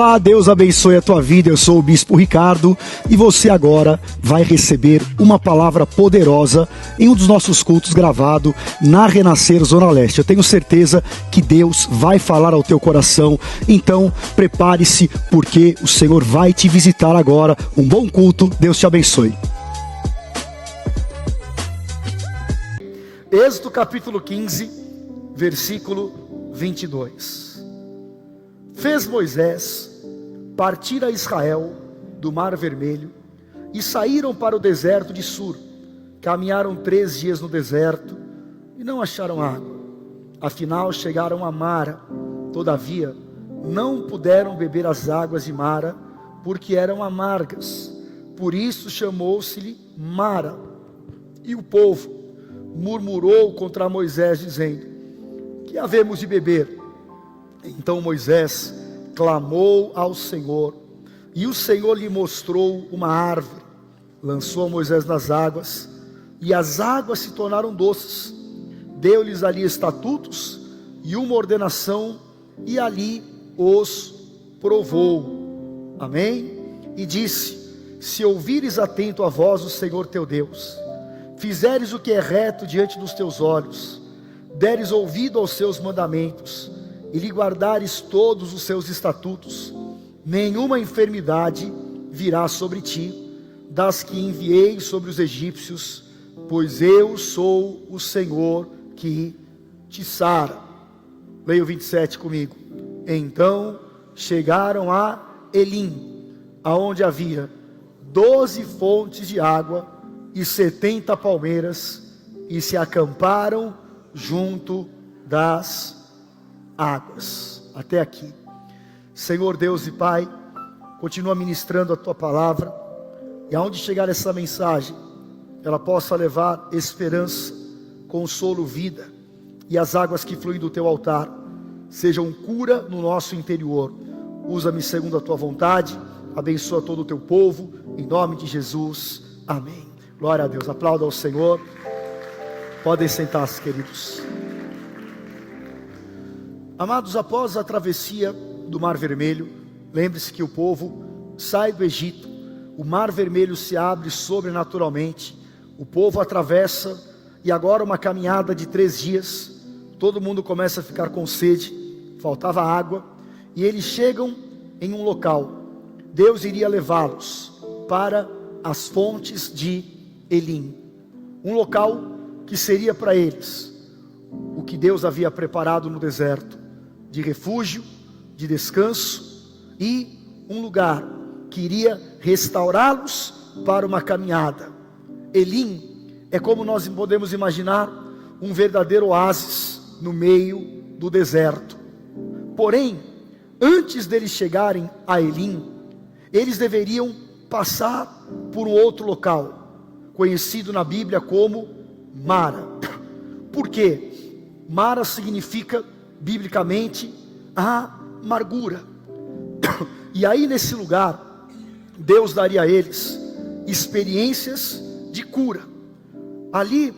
Olá, Deus abençoe a tua vida. Eu sou o Bispo Ricardo e você agora vai receber uma palavra poderosa em um dos nossos cultos gravado na Renascer Zona Leste. Eu tenho certeza que Deus vai falar ao teu coração, então prepare-se porque o Senhor vai te visitar agora. Um bom culto, Deus te abençoe. Êxodo capítulo 15, versículo 22. Fez Moisés partir a Israel do Mar Vermelho e saíram para o deserto de Sur. Caminharam 3 dias no deserto e não acharam água. Afinal chegaram a Mara. Todavia não puderam beber as águas de Mara, porque eram amargas. Por isso chamou-se-lhe Mara. E o povo murmurou contra Moisés, dizendo: que havemos de beber? Então Moisés clamou ao Senhor, e o Senhor lhe mostrou uma árvore. Lançou Moisés nas águas, e as águas se tornaram doces. Deu-lhes ali estatutos e uma ordenação, e ali os provou. Amém? E disse: se ouvires atento a voz do Senhor teu Deus, fizeres o que é reto diante dos teus olhos, deres ouvido aos seus mandamentos, e lhe guardares todos os seus estatutos, nenhuma enfermidade virá sobre ti, das que enviei sobre os egípcios, pois eu sou o Senhor que te sara. Leia o 27 comigo. Então chegaram a Elim, aonde havia 12 fontes de água e 70 palmeiras, e se acamparam junto das águas. Até aqui. Senhor Deus e Pai, continua ministrando a tua palavra, e aonde chegar essa mensagem, ela possa levar esperança, consolo, vida, e as águas que fluem do teu altar sejam cura no nosso interior. Usa-me segundo a tua vontade, abençoa todo o teu povo, em nome de Jesus, amém. Glória a Deus, aplauda ao Senhor. Podem sentar-se, queridos. Amados, após a travessia do Mar Vermelho, lembre-se que o povo sai do Egito, o Mar Vermelho se abre sobrenaturalmente, o povo atravessa, e agora uma caminhada de 3 dias, todo mundo começa a ficar com sede, faltava água, e eles chegam em um local. Deus iria levá-los para as fontes de Elim, um local que seria para eles o que Deus havia preparado no deserto, de refúgio, de descanso, e um lugar que iria restaurá-los para uma caminhada. Elim é, como nós podemos imaginar, um verdadeiro oásis no meio do deserto. Porém, antes deles chegarem a Elim, eles deveriam passar por um outro local, conhecido na Bíblia como Mara. Por quê? Mara significa, biblicamente, a amargura. E aí nesse lugar, Deus daria a eles experiências de cura. Ali,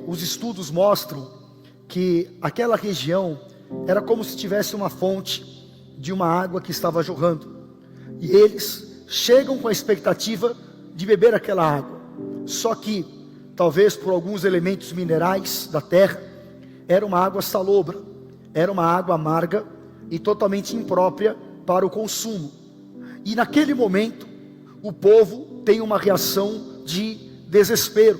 os estudos mostram que aquela região era como se tivesse uma fonte de uma água que estava jorrando. E eles chegam com a expectativa de beber aquela água. Só que, talvez por alguns elementos minerais da terra, era uma água salobra, era uma água amarga e totalmente imprópria para o consumo. E naquele momento, o povo tem uma reação de desespero.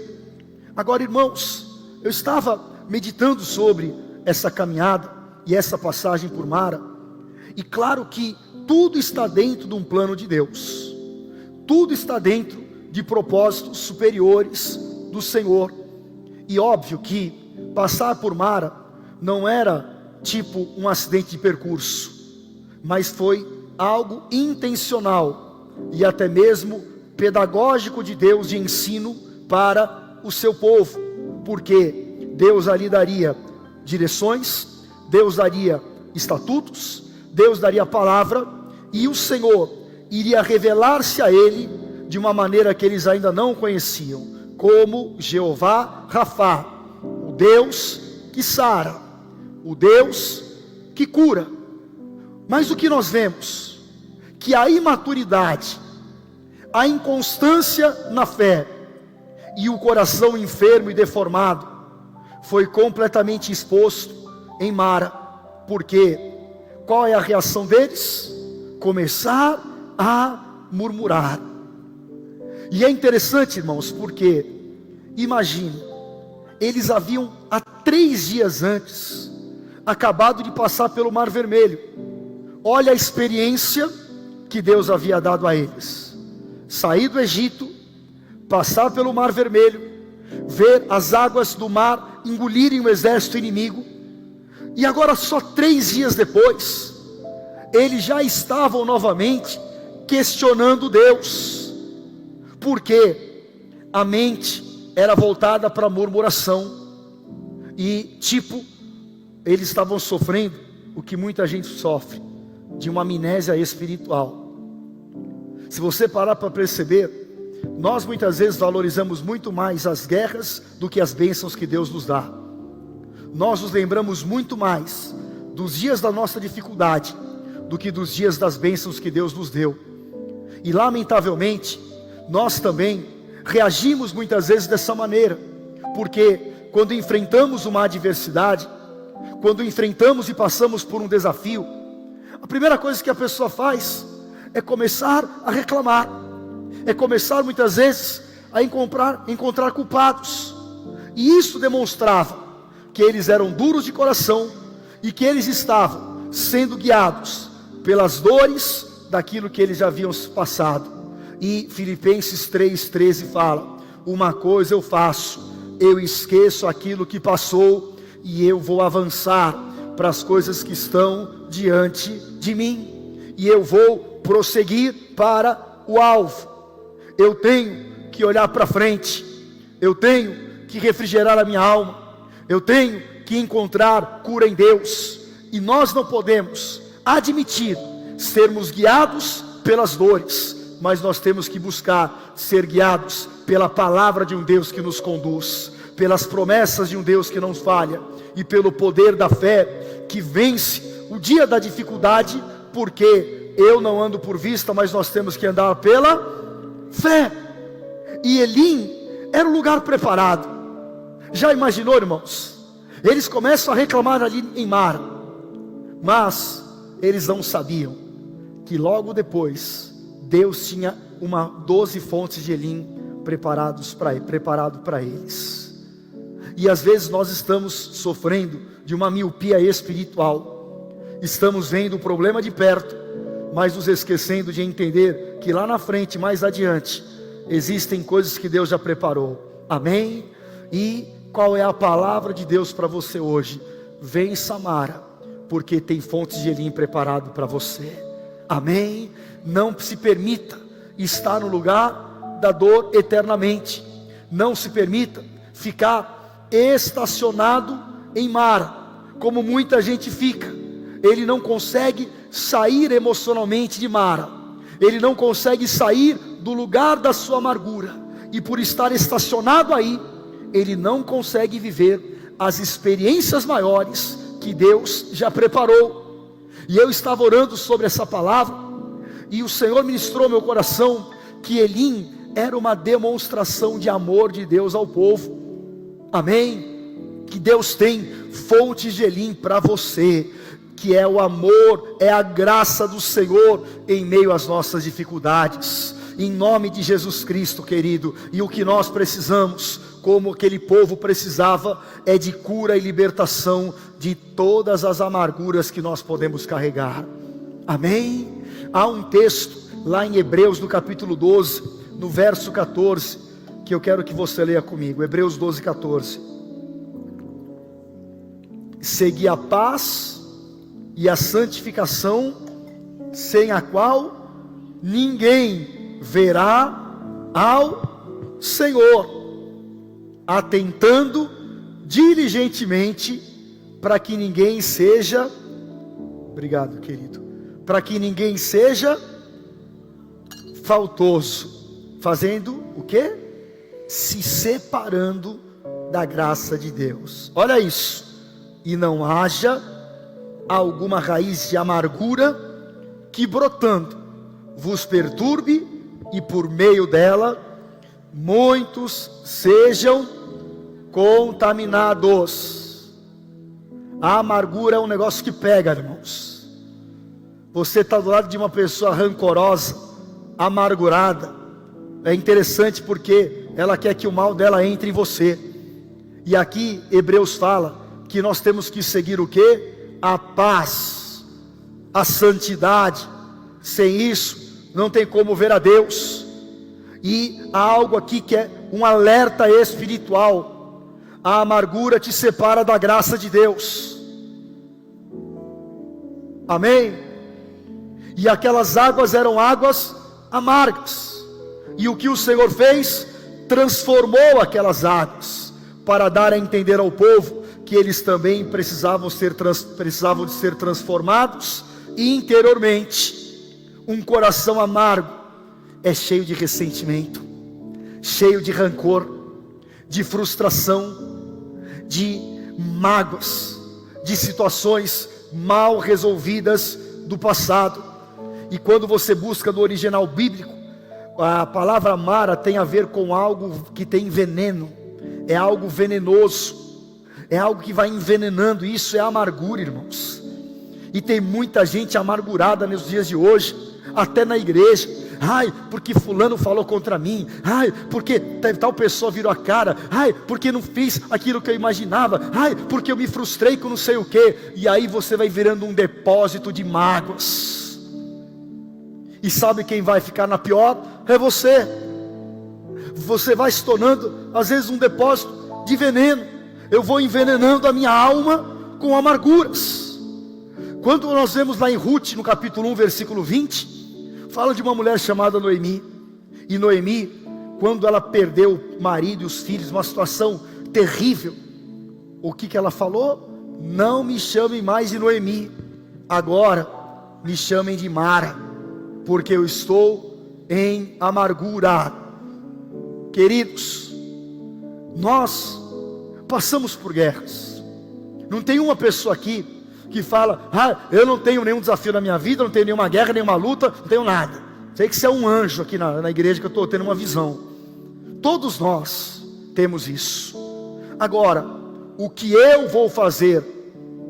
Agora, irmãos, eu estava meditando sobre essa caminhada e essa passagem por Mara, e claro que tudo está dentro de um plano de Deus, tudo está dentro de propósitos superiores do Senhor. E óbvio que passar por Mara não era tipo um acidente de percurso, mas foi algo intencional e até mesmo pedagógico de Deus, de ensino para o seu povo, porque Deus ali daria direções, Deus daria estatutos, Deus daria a palavra, e o Senhor iria revelar-se a ele de uma maneira que eles ainda não conheciam, como Jeová Rafá, o Deus que sara, o Deus que cura. Mas o que nós vemos? que a imaturidade, a inconstância na fé e o coração enfermo e deformado foi completamente exposto em Mara. Porque qual é a reação deles? Começar a murmurar. E é interessante, irmãos, porque imagine, eles haviam há 3 dias antes acabado de passar pelo Mar Vermelho. Olha a experiência que Deus havia dado a eles: sair do Egito, passar pelo Mar Vermelho, ver as águas do mar engolirem o exército inimigo, e agora só 3 dias depois, eles já estavam novamente questionando Deus, porque a mente era voltada para a murmuração, e eles estavam sofrendo o que muita gente sofre, de uma amnésia espiritual. Se você parar para perceber, nós muitas vezes valorizamos muito mais as guerras do que as bênçãos que Deus nos dá. Nós nos lembramos muito mais dos dias da nossa dificuldade do que dos dias das bênçãos que Deus nos deu. E lamentavelmente, nós também reagimos muitas vezes dessa maneira, porque quando enfrentamos uma adversidade, quando enfrentamos e passamos por um desafio, a primeira coisa que a pessoa faz é começar a reclamar, é começar muitas vezes a encontrar culpados. E isso demonstrava que eles eram duros de coração e que eles estavam sendo guiados pelas dores daquilo que eles já haviam passado. E Filipenses 3,13 fala: uma coisa eu faço, eu esqueço aquilo que passou e eu vou avançar para as coisas que estão diante de mim, e eu vou prosseguir para o alvo. Eu tenho que olhar para frente, eu tenho que refrigerar a minha alma, eu tenho que encontrar cura em Deus. E nós não podemos admitir sermos guiados pelas dores, mas nós temos que buscar ser guiados pela palavra de um Deus que nos conduz, pelas promessas de um Deus que não falha, e pelo poder da fé que vence o dia da dificuldade, porque eu não ando por vista, mas nós temos que andar pela fé. E Elim era um lugar preparado. Já imaginou, irmãos? Eles começam a reclamar ali em Mara, mas eles não sabiam que logo depois Deus tinha 12 fontes de Elim preparado para eles. E às vezes nós estamos sofrendo de uma miopia espiritual, estamos vendo o problema de perto, mas nos esquecendo de entender que lá na frente, mais adiante, existem coisas que Deus já preparou. Amém? E qual é a palavra de Deus para você hoje? Vença Mara, porque tem fontes de Elim preparado para você. Amém? Não se permita estar no lugar da dor eternamente. Não se permita ficar estacionado em Mara, como muita gente fica. Ele não consegue sair emocionalmente de Mara, ele não consegue sair do lugar da sua amargura, e por estar estacionado aí, ele não consegue viver as experiências maiores que Deus já preparou. E eu estava orando sobre essa palavra, e o Senhor ministrou ao meu coração que Elim era uma demonstração de amor de Deus ao povo. Amém? Que Deus tem fontes de Elim para você, que é o amor, é a graça do Senhor em meio às nossas dificuldades, em nome de Jesus Cristo, querido. E o que nós precisamos, como aquele povo precisava, é de cura e libertação de todas as amarguras que nós podemos carregar. Amém? Há um texto lá em Hebreus, no capítulo 12, no verso 14, que eu quero que você leia comigo. Hebreus 12, 14. Segui a paz e a santificação, sem a qual ninguém verá ao Senhor, atentando diligentemente para que ninguém seja, obrigado querido, para que ninguém seja faltoso, fazendo o quê? Se separando da graça de Deus. Olha isso. E não haja alguma raiz de amargura que brotando vos perturbe e por meio dela muitos sejam contaminados. A amargura é um negócio que pega, irmãos. Você está do lado de uma pessoa rancorosa, amargurada, é interessante porque ela quer que o mal dela entre em você. E aqui Hebreus fala que nós temos que seguir o quê? A paz, a santidade. Sem isso não tem como ver a Deus. E há algo aqui que é um alerta espiritual. A amargura te separa da graça de Deus. Amém? E aquelas águas eram águas amargas. E o que o Senhor fez? Transformou aquelas águas, para dar a entender ao povo que eles também precisavam de ser transformados. E interiormente, um coração amargo é cheio de ressentimento, cheio de rancor, de frustração, de mágoas, de situações mal resolvidas do passado. E quando você busca no original bíblico, a palavra amara tem a ver com algo que tem veneno, é algo venenoso, é algo que vai envenenando. Isso é amargura, irmãos. E tem muita gente amargurada nos dias de hoje, até na igreja. Ai, porque fulano falou contra mim. Ai, porque tal pessoa virou a cara. Ai, porque não fiz aquilo que eu imaginava. Ai, porque eu me frustrei com não sei o que. E aí você vai virando um depósito de mágoas. E sabe quem vai ficar na pior? É você. Você vai se tornando às vezes um depósito de veneno. Eu vou envenenando a minha alma com amarguras. Quando nós vemos lá em Ruth, no capítulo 1, versículo 20, fala de uma mulher chamada Noemi. E Noemi, quando ela perdeu o marido e os filhos, uma situação terrível, o que ela falou? Não me chamem mais de Noemi, agora me chamem de Mara, porque eu estou em amargura. Queridos, nós passamos por guerras. Não tem uma pessoa aqui que fala: ah, eu não tenho nenhum desafio na minha vida, não tenho nenhuma guerra, nenhuma luta, não tenho nada. Sei que você é um anjo aqui na igreja, que eu estou tendo uma visão. Todos nós temos isso. Agora, o que eu vou fazer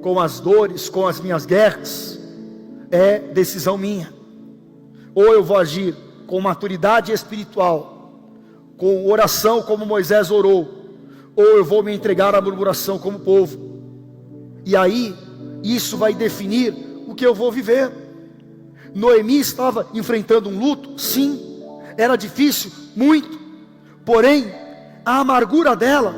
com as dores, com as minhas guerras, é decisão minha. Ou eu vou agir com maturidade espiritual, com oração como Moisés orou, ou eu vou me entregar à murmuração como povo. E aí, isso vai definir o que eu vou viver. Noemi estava enfrentando um luto, sim, era difícil, muito. Porém, a amargura dela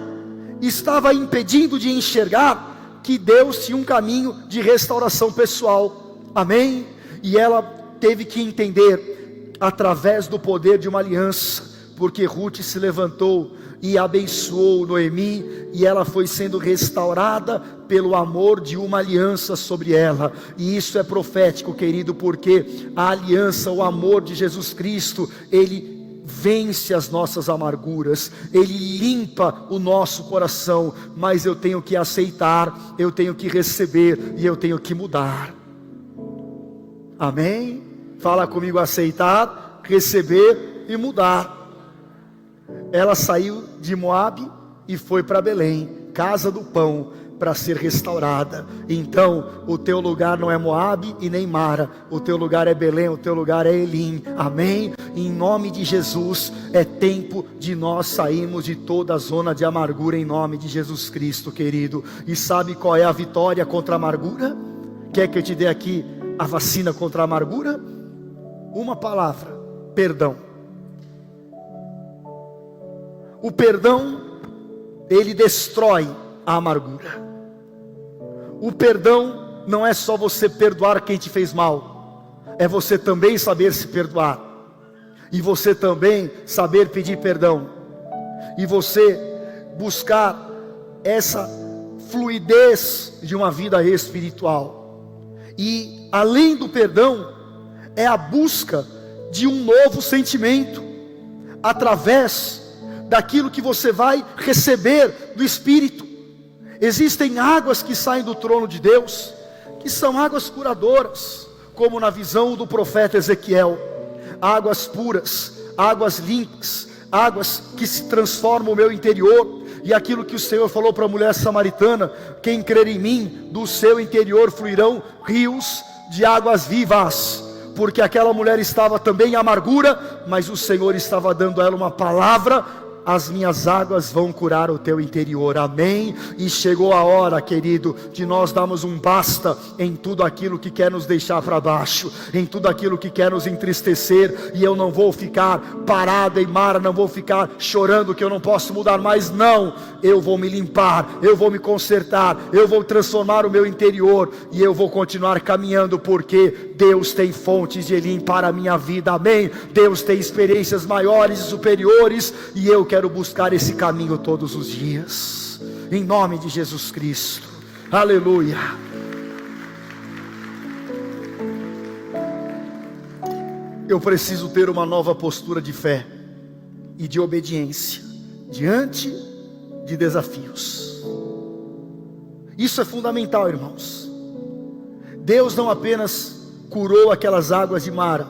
estava impedindo de enxergar que Deus tinha um caminho de restauração pessoal. Amém? E ela teve que entender através do poder de uma aliança, porque Ruth se levantou e abençoou Noemi, e ela foi sendo restaurada pelo amor de uma aliança sobre ela. E isso é profético, querido, porque a aliança, o amor de Jesus Cristo, ele vence as nossas amarguras, ele limpa o nosso coração. Mas eu tenho que aceitar, eu tenho que receber e eu tenho que mudar. Amém? Fala comigo: aceitar, receber e mudar. Ela saiu de Moabe e foi para Belém, casa do pão, para ser restaurada. Então o teu lugar não é Moabe e nem Mara, o teu lugar é Belém, o teu lugar é Elim. Amém? Em nome de Jesus, é tempo de nós sairmos de toda a zona de amargura, em nome de Jesus Cristo, querido. E sabe qual é a vitória contra a amargura? Quer que eu te dê aqui a vacina contra a amargura? Uma palavra: perdão. O perdão, ele destrói a amargura. O perdão não é só você perdoar quem te fez mal, é você também saber se perdoar, e você também saber pedir perdão, e você buscar essa fluidez de uma vida espiritual. E além do perdão, é a busca de um novo sentimento, através daquilo que você vai receber do Espírito. Existem águas que saem do trono de Deus, que são águas curadoras, como na visão do profeta Ezequiel. águas puras, águas limpas, águas que se transformam o meu interior. E aquilo que o Senhor falou para a mulher samaritana: quem crer em mim, do seu interior fluirão rios de águas vivas. Porque aquela mulher estava também em amargura, mas o Senhor estava dando a ela uma palavra: as minhas águas vão curar o teu interior. Amém? E chegou a hora, querido, de nós darmos um basta em tudo aquilo que quer nos deixar para baixo, em tudo aquilo que quer nos entristecer. E eu não vou ficar parado em Mara, não vou ficar chorando que eu não posso mudar mais. Não, eu vou me limpar, eu vou me consertar, eu vou transformar o meu interior, e eu vou continuar caminhando, porque Deus tem fontes de Elim para a minha vida. Amém? Deus tem experiências maiores e superiores, e eu quero buscar esse caminho todos os dias, em nome de Jesus Cristo. Aleluia. Eu preciso ter uma nova postura de fé e de obediência diante de desafios. Isso é fundamental, irmãos. Deus não apenas curou aquelas águas de Mara,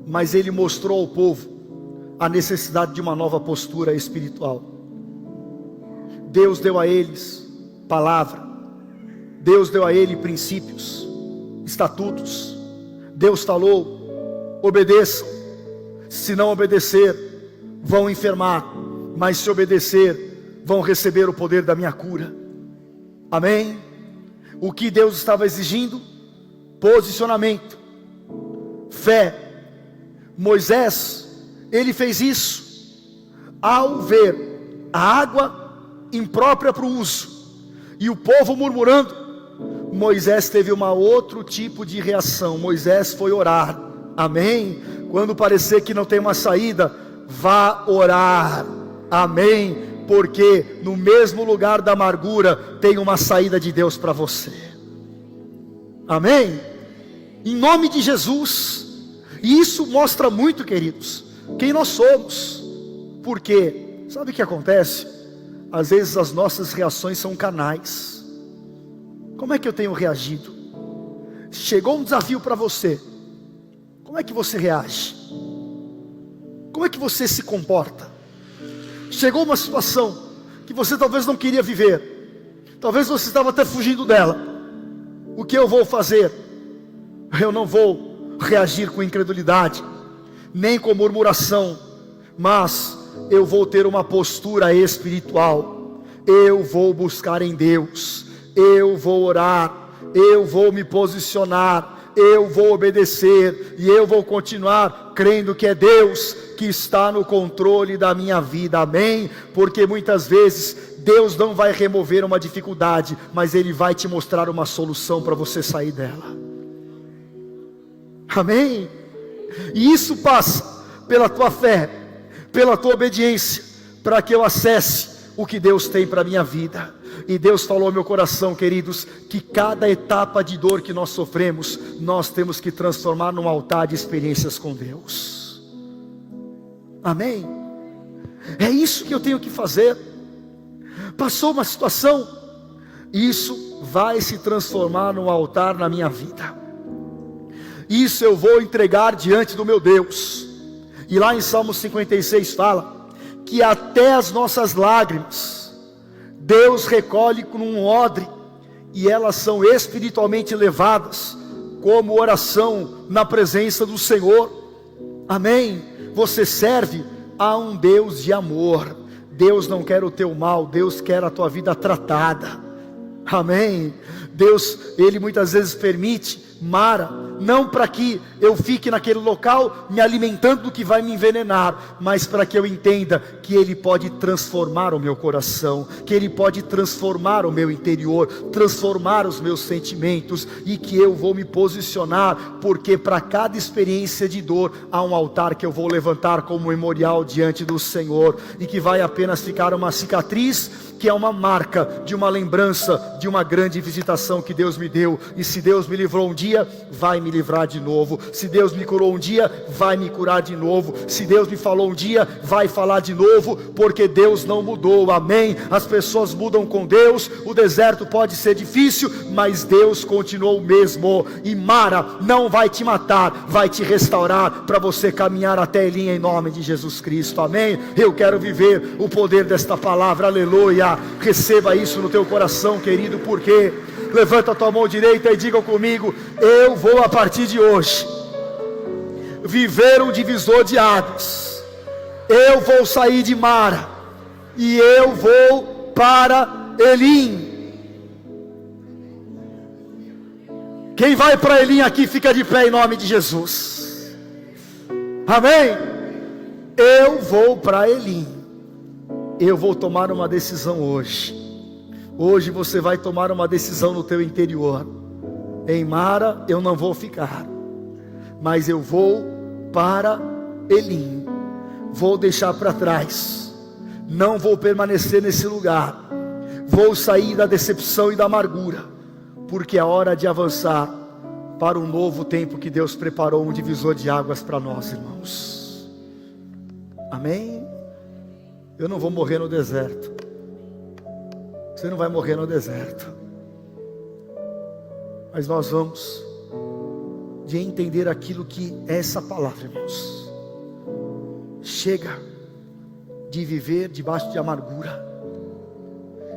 mas Ele mostrou ao povo a necessidade de uma nova postura espiritual. Deus deu a eles palavra, Deus deu a eles princípios, estatutos. Deus falou: obedeçam, se não obedecer vão enfermar, mas se obedecer vão receber o poder da minha cura. Amém? O que Deus estava exigindo? Posicionamento, fé. Moisés, ele fez isso ao ver a água imprópria para o uso, e o povo murmurando. Moisés teve outro tipo de reação. Moisés foi orar. Amém? Quando parecer que não tem uma saída, vá orar. Amém? Porque no mesmo lugar da amargura tem uma saída de Deus para você. Amém? Em nome de Jesus. E isso mostra muito, queridos, quem nós somos. Porque sabe o que acontece? Às vezes as nossas reações são carnais. Como é que eu tenho reagido? Chegou um desafio para você, como é que você reage? Como é que você se comporta? Chegou uma situação que você talvez não queria viver, talvez você estava até fugindo dela. O que eu vou fazer? Eu não vou reagir com incredulidade, nem com murmuração, mas eu vou ter uma postura espiritual. Eu vou buscar em Deus, eu vou orar, eu vou me posicionar, eu vou obedecer, e eu vou continuar crendo que é Deus que está no controle da minha vida. Amém? Porque muitas vezes Deus não vai remover uma dificuldade, mas Ele vai te mostrar uma solução para você sair dela. Amém? E isso passa pela tua fé, pela tua obediência, para que eu acesse o que Deus tem para a minha vida. E Deus falou ao meu coração, queridos, que cada etapa de dor que nós sofremos, nós temos que transformar num altar de experiências com Deus. Amém? É isso que eu tenho que fazer. Passou uma situação, isso vai se transformar num altar na minha vida. Isso eu vou entregar diante do meu Deus. E lá em Salmo 56 fala que até as nossas lágrimas Deus recolhe num odre, e elas são espiritualmente levadas como oração na presença do Senhor. Amém? Você serve a um Deus de amor. Deus não quer o teu mal, Deus quer a tua vida tratada. Amém? Deus, Ele muitas vezes permite Mara, não para que eu fique naquele local me alimentando do que vai me envenenar, mas para que eu entenda que Ele pode transformar o meu coração, que Ele pode transformar o meu interior, transformar os meus sentimentos, e que eu vou me posicionar, porque para cada experiência de dor há um altar que eu vou levantar como memorial diante do Senhor, e que vai apenas ficar uma cicatriz, que é uma marca de uma lembrança de uma grande visitação que Deus me deu. E se Deus me livrou um dia, vai me livrar de novo. Se Deus me curou um dia, vai me curar de novo. Se Deus me falou um dia, vai falar de novo, porque Deus não mudou, amém? As pessoas mudam com Deus, o deserto pode ser difícil, mas Deus continuou o mesmo. E Mara não vai te matar, vai te restaurar, para você caminhar até Elim, em nome de Jesus Cristo, amém? Eu quero viver o poder desta palavra, aleluia. Receba isso no teu coração, querido, porque levanta a tua mão direita e diga comigo: eu vou a partir de hoje viver um divisor de águas. Eu vou sair de Mara e eu vou para Elim. Quem vai para Elim aqui, fica de pé em nome de Jesus, amém? Eu vou para Elim. Eu vou tomar uma decisão hoje. Hoje você vai tomar uma decisão no teu interior. Em Mara eu não vou ficar, mas eu vou para Elim. Vou deixar para trás, não vou permanecer nesse lugar. Vou sair da decepção e da amargura, porque é hora de avançar para um novo tempo que Deus preparou, um divisor de águas para nós, irmãos, amém? Eu não vou morrer no deserto. Você não vai morrer no deserto, mas nós vamos de entender aquilo que é essa palavra, irmãos. Chega de viver debaixo de amargura.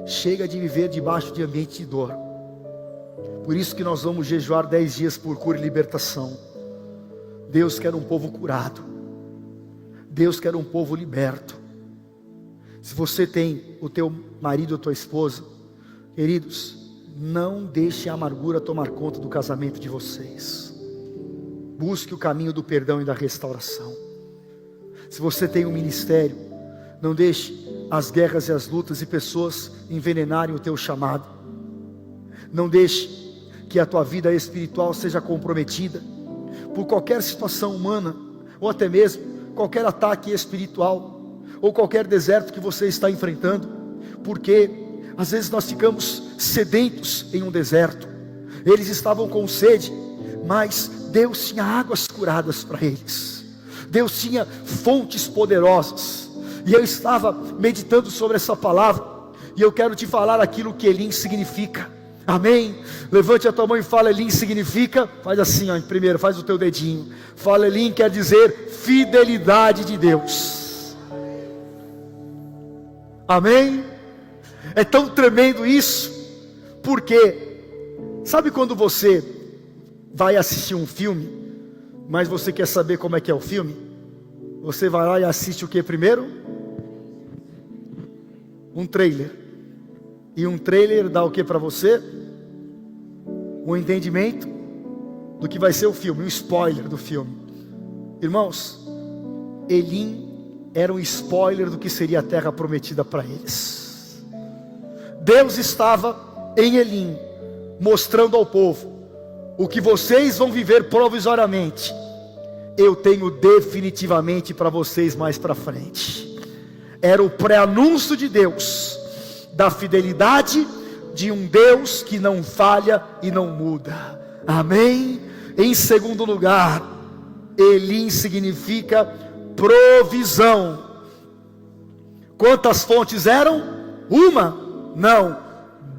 Chega de viver debaixo de ambiente de dor. Por isso que nós vamos jejuar 10 dias por cura e libertação. Deus quer um povo curado. Deus quer um povo liberto. Se você tem o teu marido ou tua esposa, queridos, não deixe a amargura tomar conta do casamento de vocês. Busque o caminho do perdão e da restauração. Se você tem um ministério, não deixe as guerras e as lutas e pessoas envenenarem o teu chamado. Não deixe que a tua vida espiritual seja comprometida por qualquer situação humana, ou até mesmo qualquer ataque espiritual, ou qualquer deserto que você está enfrentando, porque às vezes nós ficamos sedentos em um deserto. Eles estavam com sede, mas Deus tinha águas curadas para eles. Deus tinha fontes poderosas. E eu estava meditando sobre essa palavra, e eu quero te falar aquilo que Elim significa, amém? Levante a tua mão e fala: Elim significa, faz assim, ó, primeiro faz o teu dedinho, fala: Elim quer dizer fidelidade de Deus. Amém? É tão tremendo isso, porque sabe quando você vai assistir um filme, mas você quer saber como é que é o filme? Você vai lá e assiste o que primeiro? Um trailer. E um trailer dá o que para você? Um entendimento do que vai ser o filme, um spoiler do filme. Irmãos, Elim era um spoiler do que seria a terra prometida para eles. Deus estava em Elim, mostrando ao povo: o que vocês vão viver provisoriamente, eu tenho definitivamente para vocês mais para frente. Era o pré-anúncio de Deus, da fidelidade de um Deus que não falha e não muda, amém? Em segundo lugar, Elim significa provisão. Quantas fontes eram? Uma? Não,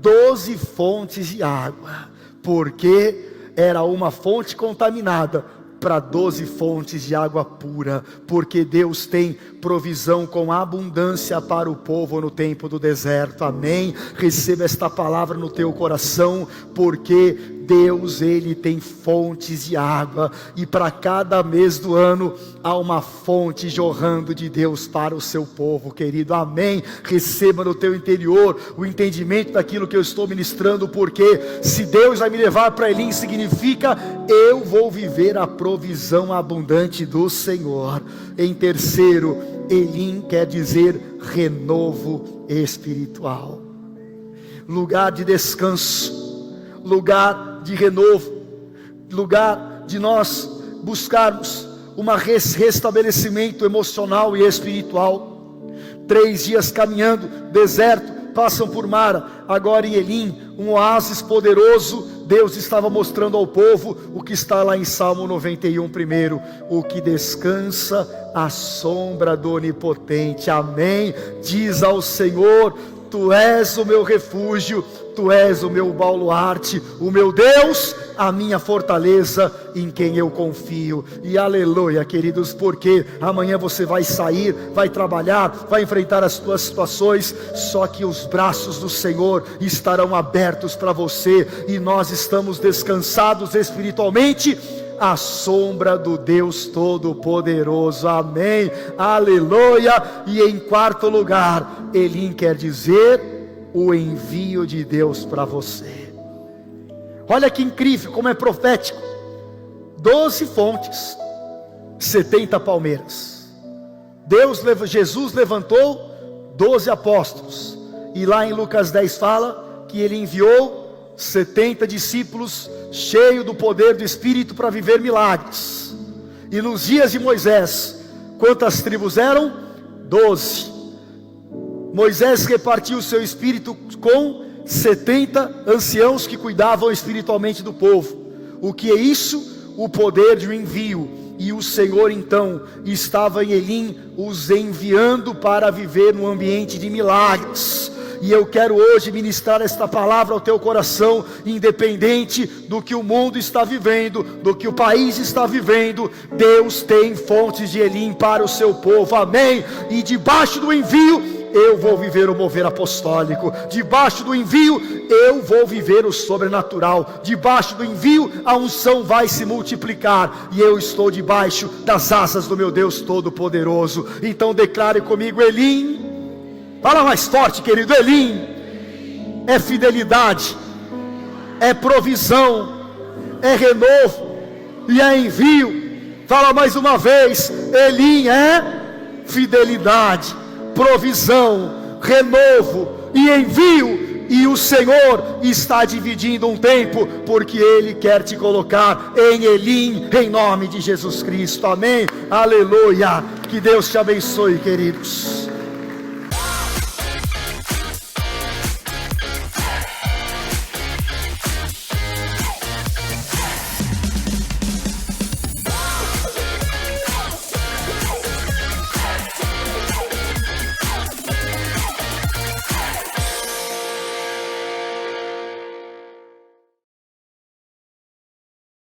12 fontes de água, porque era uma fonte contaminada para 12 fontes de água pura, porque Deus tem provisão com abundância para o povo no tempo do deserto, amém? Receba esta palavra no teu coração, porque Deus, Ele tem fontes de água, e para cada mês do ano há uma fonte jorrando de Deus para o seu povo, querido, amém? Receba no teu interior o entendimento daquilo que eu estou ministrando, porque se Deus vai me levar para Elim, significa eu vou viver a provisão abundante do Senhor. Em terceiro, Elim quer dizer renovo espiritual, lugar de descanso, lugar de renovo, lugar de nós buscarmos restabelecimento emocional e espiritual. 3 dias caminhando, deserto, passam por Mara, agora em Elim, um oásis poderoso. Deus estava mostrando ao povo o que está lá em Salmo 91 primeiro: o que descansa à sombra do Onipotente. Amém. Diz ao Senhor: Tu és o meu refúgio, Tu és o meu baluarte, o meu Deus, a minha fortaleza, em quem eu confio. E aleluia, queridos, porque amanhã você vai sair, vai trabalhar, vai enfrentar as suas situações, só que os braços do Senhor estarão abertos para você, e nós estamos descansados espiritualmente à sombra do Deus Todo-Poderoso. Amém, aleluia. E em quarto lugar, Elim quer dizer o envio de Deus para você. Olha que incrível, como é profético. 12 fontes, 70 palmeiras. Jesus levantou 12 apóstolos, e lá em Lucas 10 fala que ele enviou 70 discípulos cheios do poder do Espírito para viver milagres. E nos dias de Moisés, quantas tribos eram? 12. Moisés repartiu o seu espírito com 70 anciãos que cuidavam espiritualmente do povo. O que é isso? O poder de um envio. E o Senhor então estava em Elim os enviando para viver num ambiente de milagres. E eu quero hoje ministrar esta palavra ao teu coração, independente do que o mundo está vivendo, do que o país está vivendo. Deus tem fontes de Elim para o seu povo, amém? E debaixo do envio, eu vou viver o mover apostólico. Debaixo do envio, eu vou viver o sobrenatural. Debaixo do envio, a unção vai se multiplicar, e eu estou debaixo das asas do meu Deus Todo-Poderoso. Então declare comigo: Elim. Fala mais forte, querido. Elim é fidelidade, é provisão, é renovo e é envio. Fala mais uma vez: Elim é fidelidade, provisão, renovo e envio. E o Senhor está dividindo um tempo, porque Ele quer te colocar em Elim, em nome de Jesus Cristo, amém, aleluia. Que Deus te abençoe, queridos.